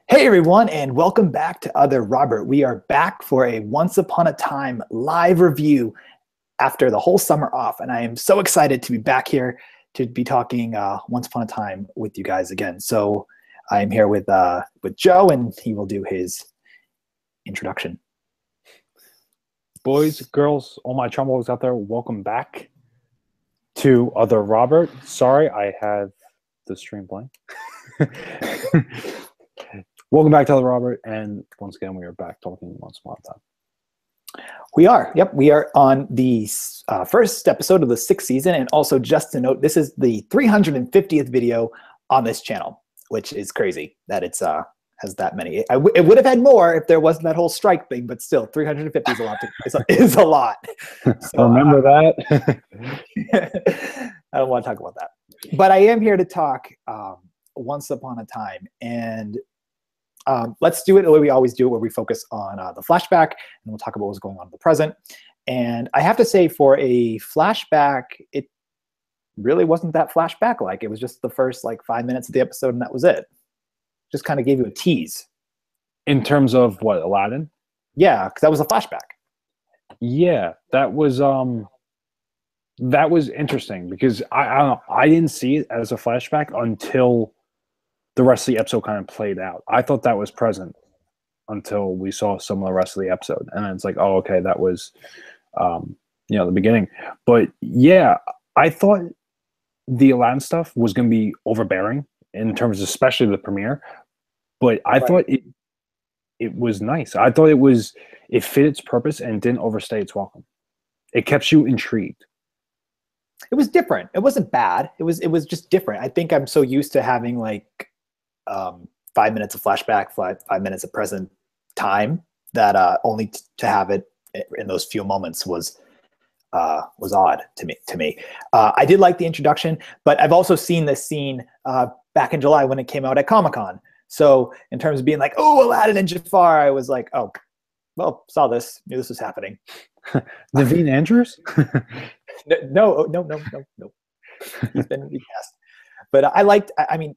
Hey everyone, and welcome back to Other Robert. We are back for a Once Upon a Time live review after the whole summer off, and I am so excited to be back here to be talking Once Upon a Time with you guys again. So I'm here with Joe, and he will do his introduction. Boys, girls, all my trombones out there, welcome back to Other Robert. Sorry, I have the stream blank. Welcome back to Other Robert, and once again, we are back talking Once Upon a Time. We are. Yep, we are on the first episode of the 6th season, and also just to note, this is the 350th video on this channel, which is crazy that it's has that many. It would have had more if there wasn't that whole strike thing, but still, 350 is a lot. Is a lot. So, remember that? I don't want to talk about that, but I am here to talk Once Upon a Time, and let's do it the way we always do it, where we focus on the flashback, and we'll talk about what's going on in the present. And I have to say, for a flashback, it really wasn't that flashback-like. It was just the first 5 minutes of the episode, and that was it. Just kind of gave you a tease. In terms of what, Aladdin? Yeah, because that was a flashback. Yeah, that was interesting because I didn't see it as a flashback until the rest of the episode kind of played out. I thought that was present until we saw some of the rest of the episode, and then it's like, oh, okay, that was the beginning. But yeah, I thought the Aladdin stuff was going to be overbearing in terms of especially the premiere, but I thought it was nice. I thought it fit its purpose and didn't overstay its welcome. It kept you intrigued. It was different. It wasn't bad. It was just different. I think I'm so used to having 5 minutes of flashback, five minutes of present time, that only to have it in those few moments was odd to me. I did like the introduction, but I've also seen this scene back in July when it came out at Comic-Con. So in terms of being like, oh, Aladdin and Jafar, I was like, oh, well, saw this, knew this was happening. Naveen Andrews? No. He's been recast. But I mean,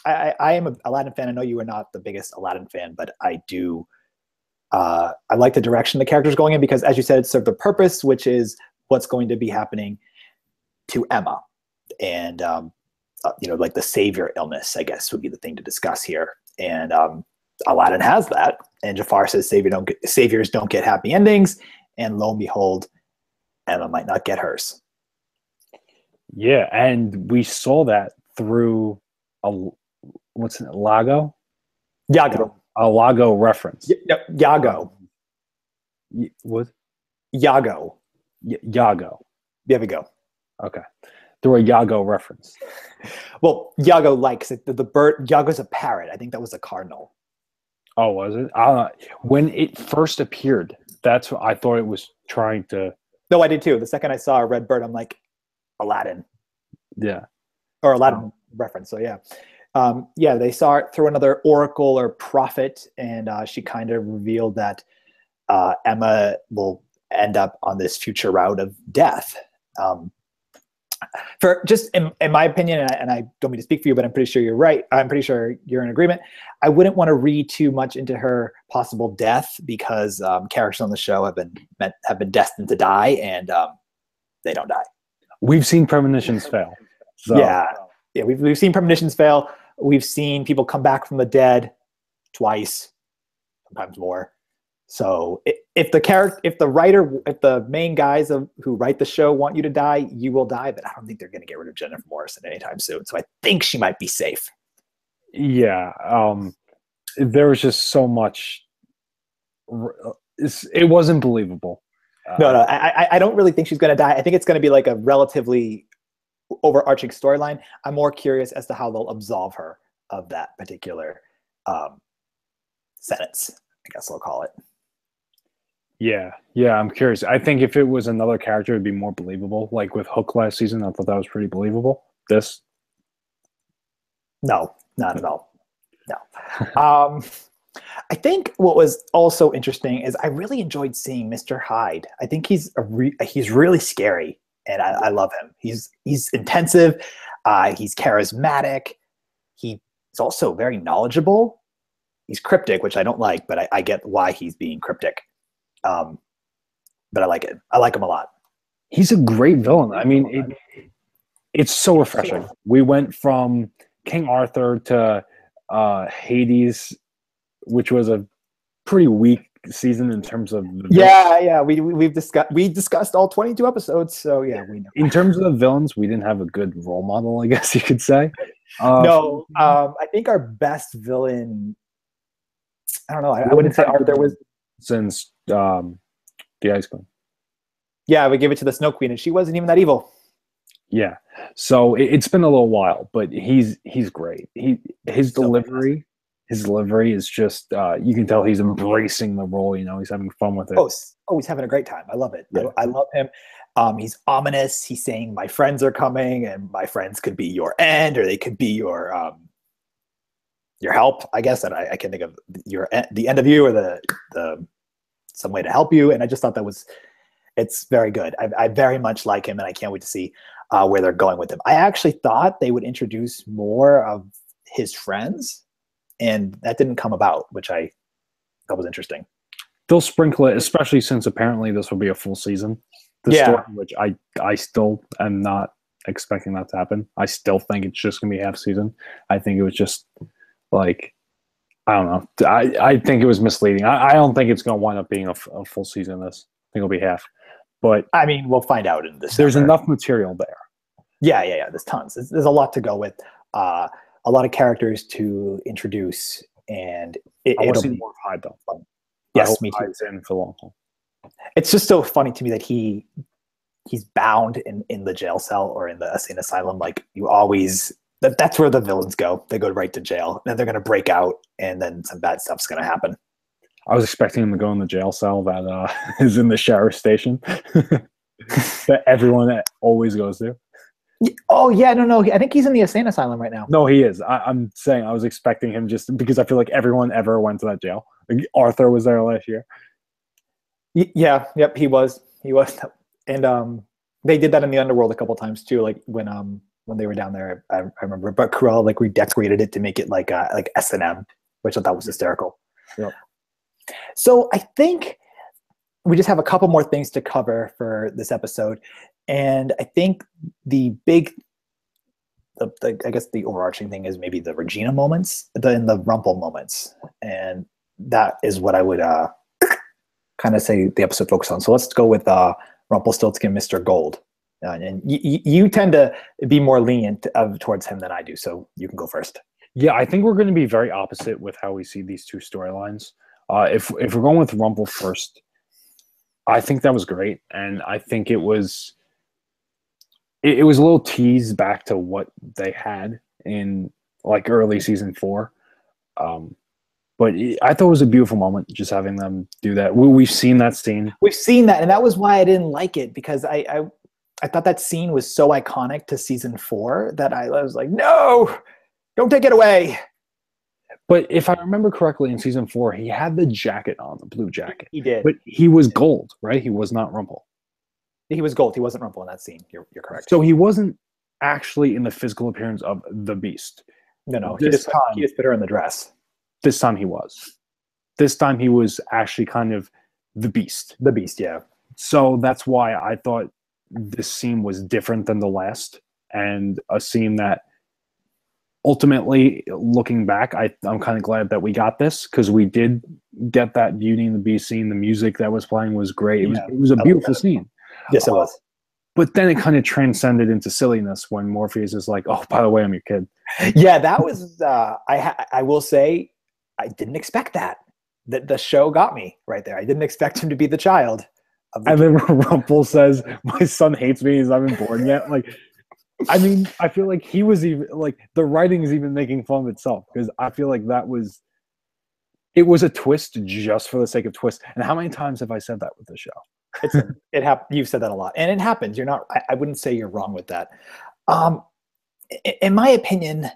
I am an Aladdin fan. I know you are not the biggest Aladdin fan, but I do. I like the direction the character's going in because, as you said, it served the purpose, which is what's going to be happening to Emma. And, the savior illness, I guess, would be the thing to discuss here. And Aladdin has that. And Jafar says saviors don't get happy endings. And lo and behold, Emma might not get hers. Yeah, and we saw that through what's it, Lago? Yago. A Lago reference. Yago. What? Yago. Yago. There we go. Okay. Through a Yago reference. Well, Yago likes it. The bird, Yago's a parrot. I think that was a cardinal. Oh, was it? When it first appeared, that's what I thought it was trying to. No, I did too. The second I saw a red bird, I'm like, Aladdin. Yeah. Or Aladdin reference. So yeah. They saw it through another oracle or prophet, and she kind of revealed that Emma will end up on this future route of death. For just in my opinion, and I don't mean to speak for you, but I'm pretty sure you're right. I'm pretty sure you're in agreement. I wouldn't want to read too much into her possible death because characters on the show have been destined to die, and they don't die. We've seen premonitions fail. So. Yeah, we've seen premonitions fail. We've seen people come back from the dead twice, sometimes more. So if the main guys who write the show want you to die, you will die. But I don't think they're going to get rid of Jennifer Morrison anytime soon. So I think she might be safe. Yeah, there was just so much. It wasn't believable. No, I don't really think she's going to die. I think it's going to be like a relatively overarching storyline. I'm more curious as to how they'll absolve her of that particular sentence, I guess I'll call it. Yeah, I'm curious. I think if it was another character, it'd be more believable. Like with Hook last season, I thought that was pretty believable. This? No, not at all. No. I think what was also interesting is I really enjoyed seeing Mr. Hyde. I think he's really scary, and I love him. He's intensive. He's charismatic. He's also very knowledgeable. he's cryptic, which I don't like, but I get why he's being cryptic. But I like it. I like him a lot. He's a great villain. I mean, it's so refreshing. We went from King Arthur to Hades, which was a pretty weak season in terms of the villains. We discussed all 22 episodes, so yeah, we know. In terms of the villains, we didn't have a good role model, I guess you could say. No, I think our best villain, I don't know, I wouldn't say Arthur was since the Ice Queen. Yeah, we give it to the Snow Queen, and she wasn't even that evil. Yeah, so it's been a little while, but he's great. His delivery is just you can tell he's embracing the role. You know, he's having fun with it. Oh, he's having a great time. I love it. Yeah. I love him. He's ominous. He's saying, "My friends are coming, and my friends could be your end, or they could be your help." I guess, and I can think of the end of you, or the some way to help you. And I just thought it's very good. I very much like him, and I can't wait to see where they're going with him. I actually thought they would introduce more of his friends, and that didn't come about, which I thought was interesting. They'll sprinkle it, especially since apparently this will be a full season. Story, which I still am not expecting that to happen. I still think it's just going to be half season. I think it was just like, I don't know. I think it was misleading. I don't think it's going to wind up being a full season of this. I think it'll be half. But I mean, we'll find out in this. There's enough material there. Yeah. There's tons. There's a lot to go with. A lot of characters to introduce, and it'll be more of Hyde though. Fun. Yes, me too. Hyde's in for long haul. It's just so funny to me that he's bound in the jail cell or in the insane asylum. Like you always, that's where the villains go. They go right to jail, and then they're going to break out, and then some bad stuff's going to happen. I was expecting him to go in the jail cell that is in the shower station that everyone always goes to. Oh, yeah, no. I think he's in the insane asylum right now. No, he is. I'm saying I was expecting him just because I feel like everyone ever went to that jail. Like Arthur was there last year. Yeah, yep, he was. And they did that in the underworld a couple times too, like when they were down there. I remember, but Cruella like redecorated it to make it like S&M, which I thought was hysterical. Yep. So I think we just have a couple more things to cover for this episode, and I think I guess the overarching thing is maybe the Regina moments, the Rumple moments, and that is what I would kind of say the episode focused on. So let's go with Rumpelstiltskin, Mr. Gold, and you tend to be more lenient towards him than I do, so you can go first. Yeah, I think we're going to be very opposite with how we see these two storylines. If we're going with Rumple first, I think that was great, and I think it was a little tease back to what they had in like early season 4. But I thought it was a beautiful moment just having them do that. We've seen that scene. We've seen that, and that was why I didn't like it, because I thought that scene was so iconic to season 4 that I was like, no, don't take it away. But if I remember correctly, in season 4, he had the jacket on, the blue jacket. He did. But he was gold, right? He was not Rumple. He was gold. He wasn't Rumple in that scene. You're correct. So he wasn't actually in the physical appearance of the Beast. No. He just put her in the dress. This time he was. This time he was actually kind of the Beast. The Beast, yeah. So that's why I thought this scene was different than the last, and a scene that ultimately, looking back, I'm kind of glad that we got this, because we did get that Beauty and the Beast scene. The music that was playing was great. It was a beautiful scene. Yes, it was. But then it kind of transcended into silliness when Morpheus is like, "Oh, by the way, I'm your kid." Yeah, that was. I will say, I didn't expect that. The show got me right there. I didn't expect him to be the child. And then Rumple says, "My son hates me. He's not been born yet." Like, I mean, I feel like he was even like the writing is even making fun of itself, because I feel like it was a twist just for the sake of twist. And how many times have I said that with the show? It happened. You've said that a lot, and it happens. You're not. I wouldn't say you're wrong with that. In my opinion,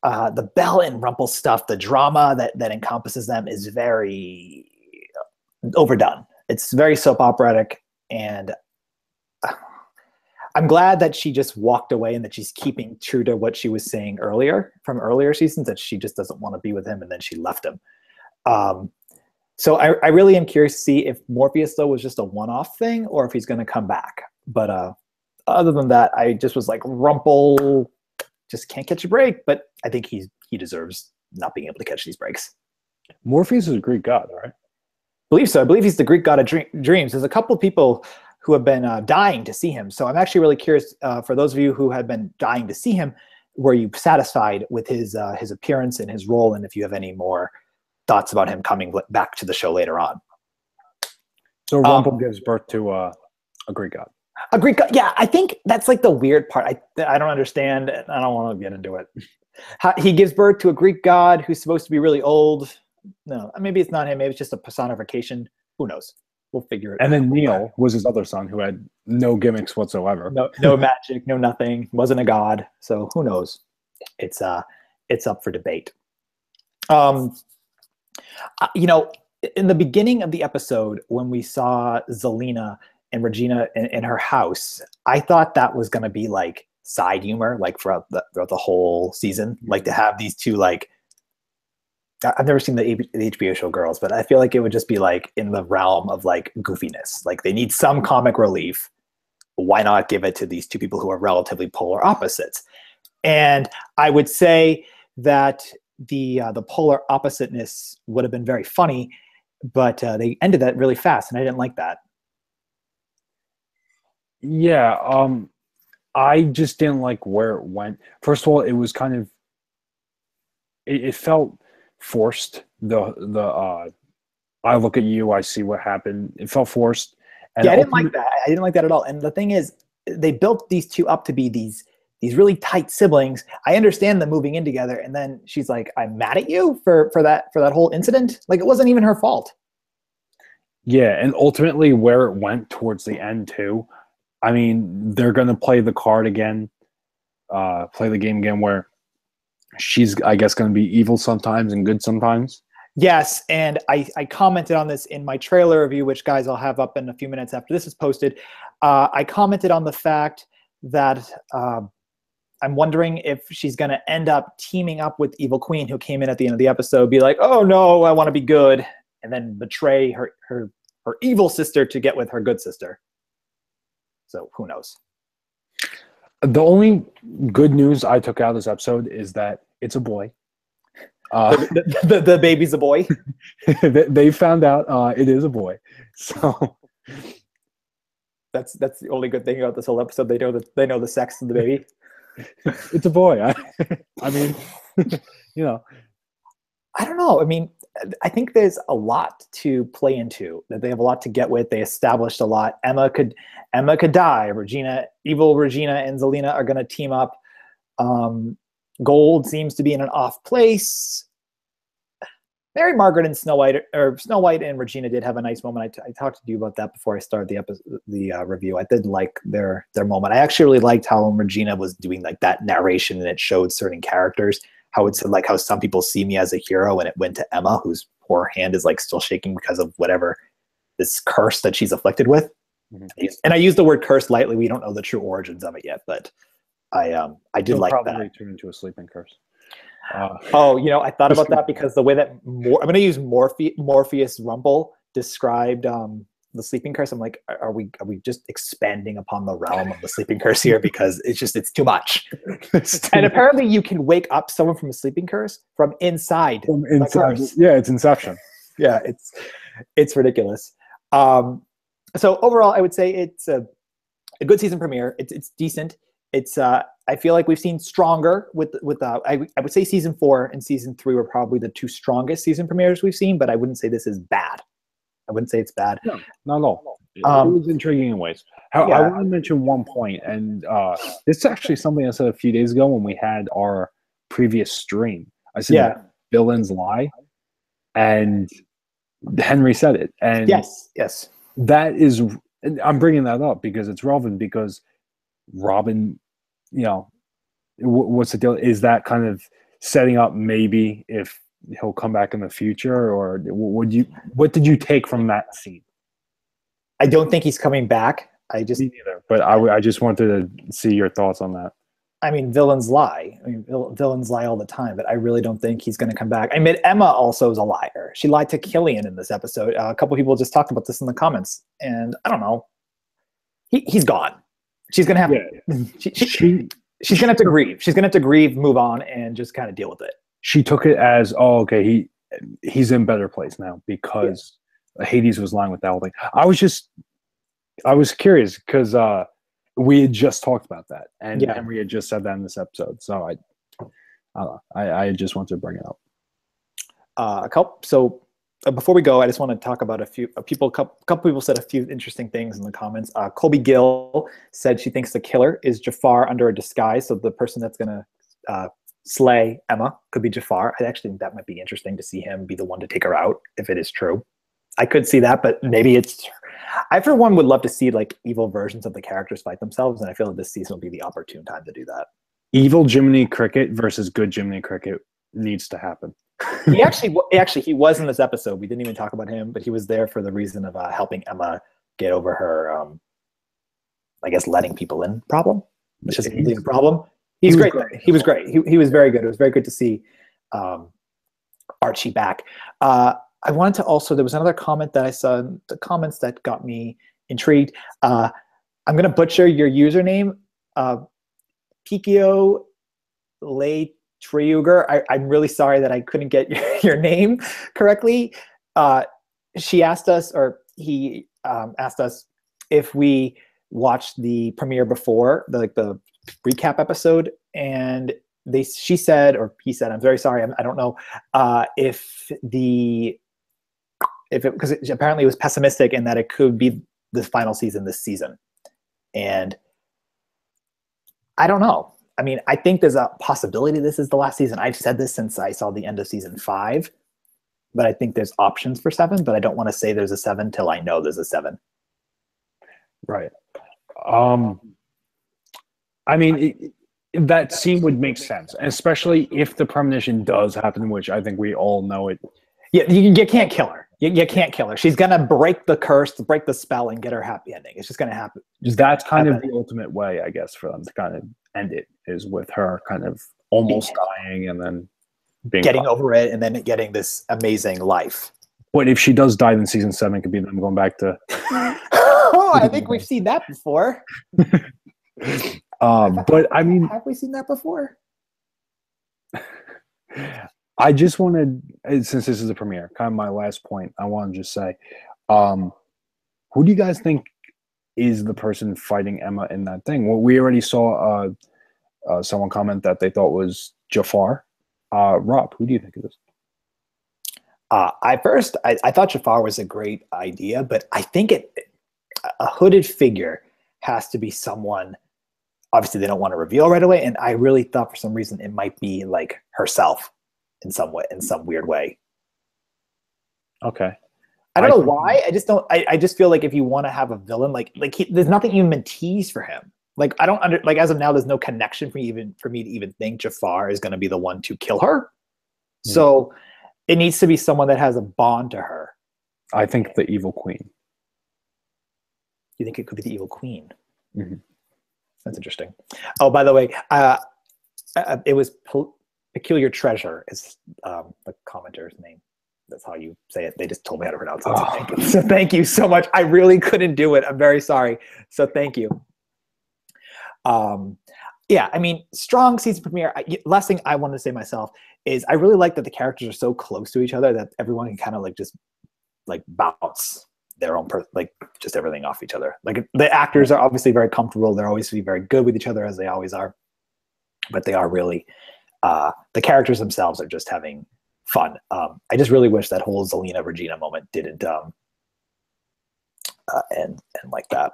the Belle and Rumple stuff, the drama that encompasses them, is very overdone. It's very soap operatic, and I'm glad that she just walked away and that she's keeping true to what she was saying earlier from earlier seasons, that she just doesn't want to be with him, and then she left him. So I really am curious to see if Morpheus though was just a one-off thing or if he's going to come back. But other than that, I just was like, Rumple just can't catch a break. But I think he deserves not being able to catch these breaks. Morpheus is a Greek god, right? I believe so. I believe he's the Greek god of dreams. There's a couple of people who have been dying to see him. So I'm actually really curious, for those of you who have been dying to see him, were you satisfied with his appearance and his role, and if you have any more thoughts about him coming back to the show later on? So Rumple gives birth to a Greek god. A Greek god, yeah. I think that's like the weird part. I don't understand. I don't want to get into it. He gives birth to a Greek god who's supposed to be really old. No, maybe it's not him. Maybe it's just a personification. Who knows? We'll figure it out. And then Neil was his other son who had no gimmicks whatsoever. No magic, no nothing. Wasn't a god. So who knows? It's up for debate. In the beginning of the episode, when we saw Selena and Regina in her house, I thought that was going to be like side humor, like throughout the whole season, like to have these two like. I've never seen the HBO show Girls, but I feel like it would just be like in the realm of like goofiness. Like they need some comic relief. Why not give it to these two people who are relatively polar opposites? And I would say that the polar oppositeness would have been very funny, but they ended that really fast, and I didn't like that. Yeah, I just didn't like where it went. First of all, it was kind of it felt forced. I look at you, I see what happened. It felt forced. And yeah, I didn't like that. I didn't like that at all. And the thing is, they built these two up to be these really tight siblings. I understand them moving in together, and then she's like, "I'm mad at you for that whole incident." Like it wasn't even her fault. Yeah, and ultimately where it went towards the end too. I mean, they're gonna play the card again, play the game again where she's, I guess, going to be evil sometimes and good sometimes. Yes, and I commented on this in my trailer review, which, guys, I'll have up in a few minutes after this is posted. I commented on the fact that I'm wondering if she's going to end up teaming up with Evil Queen, who came in at the end of the episode, be like, "Oh no, I want to be good," and then betray her evil sister to get with her good sister. So who knows? The only good news I took out of this episode is that it's a boy. The baby's a boy. They found out it is a boy. So that's the only good thing about this whole episode. They know the sex of the baby. It's a boy. I mean, I don't know. I mean, I think there's a lot to play into. That they have a lot to get with. They established a lot. Emma could die. Evil Regina and Selena are going to team up. Gold seems to be in an off place. Mary Margaret and Snow White and Regina did have a nice moment. I talked to you about that before I started the review. I did like their moment. I actually really liked how Regina was doing like that narration, and it showed certain characters. How it said like how some people see me as a hero, and it went to Emma, whose poor hand is like still shaking because of whatever this curse that she's afflicted with. Mm-hmm. And I use the word curse lightly. We don't know the true origins of it yet, but I did like that. Probably turn into a sleeping curse. I thought about that because the way that I'm going to use Morpheus Rumple described the sleeping curse. I'm like, are we just expanding upon the realm of the sleeping curse here? Because it's too much. And apparently you can wake up someone from a sleeping curse from inside. Yeah, it's Inception. Yeah, it's ridiculous. So overall, I would say it's a good season premiere. It's decent. It's I feel like we've seen stronger with I would say season 4 and season 3 were probably the two strongest season premieres we've seen, but I wouldn't say this is bad. I wouldn't say it's bad. No, not at all. It was intriguing in ways. I want to mention one point, and this is actually something I said a few days ago when we had our previous stream. I said villains lie, and Henry said it. And yes. That is, I'm bringing that up because it's relevant because Robin, what's the deal? Is that kind of setting up maybe if he'll come back in the future, or what did you take from that scene? I don't think he's coming back. Me neither, but I just wanted to see your thoughts on that. I mean, villains lie. I mean, villains lie all the time, but I really don't think he's going to come back. I mean, Emma also is a liar. She lied to Killian in this episode. A couple people just talked about this in the comments, and I don't know. He's gone. She's going to have. Yeah. She's going to have to grieve. She's going to have to grieve, move on, and just kind of deal with it. She took it as, oh, okay, he's in better place now because Hades was lying with that whole thing. I was curious because we had just talked about that, and Emery had just said that in this episode. So I don't know. I just wanted to bring it up. So before we go, I just want to talk about a couple people said a few interesting things in the comments. Colby Gill said she thinks the killer is Jafar under a disguise. So the person that's going to slay Emma could be Jafar. I actually think that might be interesting to see him be the one to take her out if it is true. I could see that, but maybe it's. I, for one, would love to see like evil versions of the characters fight themselves, and I feel like this season will be the opportune time to do that. Evil Jiminy Cricket versus good Jiminy Cricket needs to happen. He he was in this episode. We didn't even talk about him, but he was there for the reason of helping Emma get over her, I guess, letting people in problem, which isn't really a problem. He was great. He was great. He was very good. It was very good to see Archie back. I wanted to also, there was another comment that I saw in the comments that got me intrigued. I'm going to butcher your username, Pikio Le Triuger. I'm really sorry that I couldn't get your name correctly. She asked us, or he asked us if we watched the premiere before, the recap episode, and she said, or he said, I'm very sorry, I don't know because apparently it was pessimistic in that it could be the final season this season. And I don't know. I mean, I think there's a possibility this is the last season. I've said this since I saw the end of season 5, but I think there's options for 7, but I don't want to say there's a 7 till I know there's a 7. Right. I mean, that scene would make sense, especially if the premonition does happen, which I think we all know it. Yeah, you can't kill her. You can't kill her. She's going to break the curse, break the spell, and get her happy ending. It's just going to happen. That's kind of the ultimate way, I guess, for them to kind of end it, is with her kind of almost dying and then getting over it and then getting this amazing life. But if she does die, then season 7 could be them going back to... Oh, I think we've seen that before. But I mean... Have we seen that before? I just wanted, since this is a premiere, kind of my last point, I want to just say, who do you guys think is the person fighting Emma in that thing? Well, we already saw someone comment that they thought was Jafar. Rob, who do you think it is? I thought Jafar was a great idea, but I think a hooded figure has to be someone. Obviously, they don't want to reveal right away, and I really thought for some reason it might be like herself in some way, in some weird way. Okay. I don't know why. I just don't. I just feel like if you want to have a villain, there's nothing even teased for him. Like I don't as of now, there's no connection for me to even think Jafar is going to be the one to kill her. Mm. So it needs to be someone that has a bond to her. I think the evil queen. You think it could be the evil queen? Mm-hmm. That's interesting. Oh, by the way, it was Peculiar Treasure is the commenter's name. That's how you say it. They just told me how to pronounce it. Oh. So thank you so much. I really couldn't do it. I'm very sorry. So thank you. Yeah, I mean, strong season premiere. Last thing I wanted to say myself is I really like that the characters are so close to each other that everyone can kind of just bounce their own just everything off each other. Like the actors are obviously very comfortable. They're always very good with each other, as they always are. But they are really the characters themselves are just having fun. I just really wish that whole Selena Regina moment didn't end like that.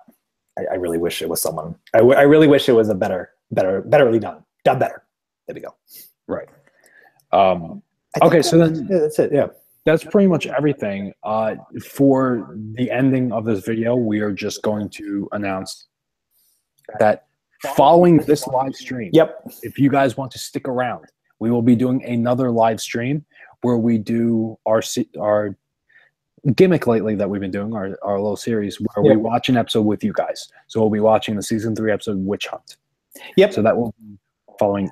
I really wish it was someone. I really wish it was a betterly done better. There we go. Right. Okay, so then that's it. Yeah, that's pretty much everything. For the ending of this video, we are just going to announce that following this live stream, if you guys want to stick around, we will be doing another live stream where we do our gimmick lately that we've been doing, our little series where we watch an episode with you guys. So we'll be watching the season 3 episode Witch Hunt. Yep. So that will be following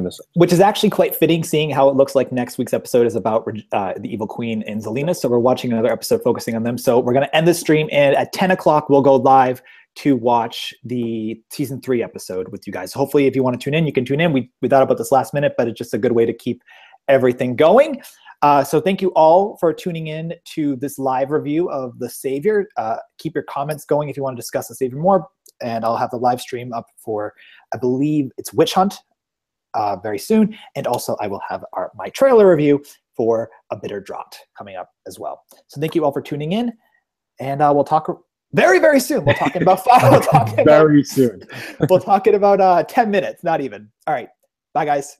this. Which is actually quite fitting, seeing how it looks like next week's episode is about the Evil Queen and Selena. So we're watching another episode focusing on them. So we're going to end the stream, and at 10 o'clock, we'll go live to watch the season 3 episode with you guys. So hopefully, if you want to tune in, you can tune in. We thought about this last minute, but it's just a good way to keep everything going. So thank you all for tuning in to this live review of The Savior. Keep your comments going if you want to discuss The Savior more, and I'll have the live stream up for, I believe it's Witch Hunt very soon, and also I will have my trailer review for A Bitter Draught coming up as well. So thank you all for tuning in, and we'll talk very, very soon. We'll talk in about 5. Very soon. We'll talk in about 10 minutes, not even. All right. Bye, guys.